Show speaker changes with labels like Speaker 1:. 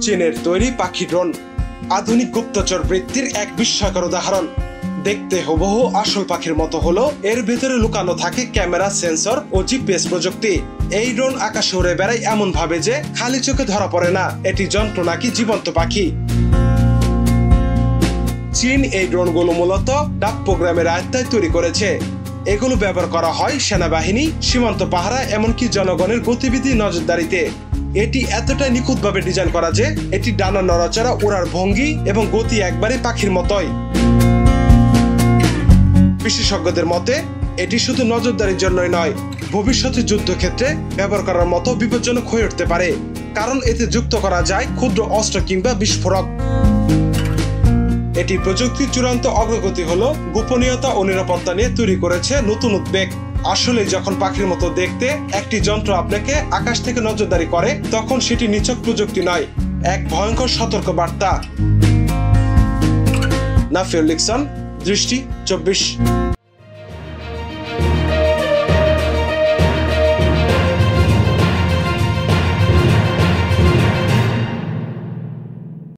Speaker 1: চীনের তৈরি পাখি ড্রোন আধুনিক গুপ্তচর বৃত্তির এক বিস্ময়কর উদাহরণ। দেখতে হুবহু আসল পাখির মতো হলো এর ভেতরে লুকানো থাকে ক্যামেরা, সেন্সর ও জিপিএস প্রযুক্তি। এই ড্রোন আকাশে উড়ে বেড়ায় এমন ভাবে যে খালি চোখে ধরা পড়ে না এটি যন্ত্র নাকি জীবন্ত পাখি। চীন এই ড্রোনগুলো মূলত ডাক প্রোগ্রামের আয়ত্তায় তৈরি করেছে। এগুলো ব্যবহার করা হয় সেনাবাহিনী, সীমান্ত পাহারা, এমনকি জনগণের গতিবিধি নজরদারিতে। এটি এতটাই নিখুঁতভাবে ডিজাইন করা যে এটি ডানা নড়াচড়া, ওড়ার ভঙ্গি এবং গতি একবারে পাখির মতোই। বিশেষজ্ঞদের মতে এটি শুধু নজরদারির জন্যই নয়, ভবিষ্যতে যুদ্ধক্ষেত্রে ব্যবহার করার মতো বিপজ্জনক হয়ে উঠতে পারে, কারণ এতে যুক্ত করা যায় ক্ষুদ্র অস্ত্র কিংবা বিস্ফোরক। এটি প্রযুক্তির চূড়ান্ত অগ্রগতি হলো গোপনীয়তা ও নিরাপত্তা নিয়ে তৈরি করেছে নতুন উদ্বেগ। আসলে যখন পাখির মতো দেখতে একটি যন্ত্র আপনাকে আকাশ থেকে নজরদারি করে, তখন সেটি নিছক প্রযুক্তি নয়, এক ভয়ঙ্কর সতর্ক বার্তা। নাফিউল লিকসন, দৃষ্টি 24।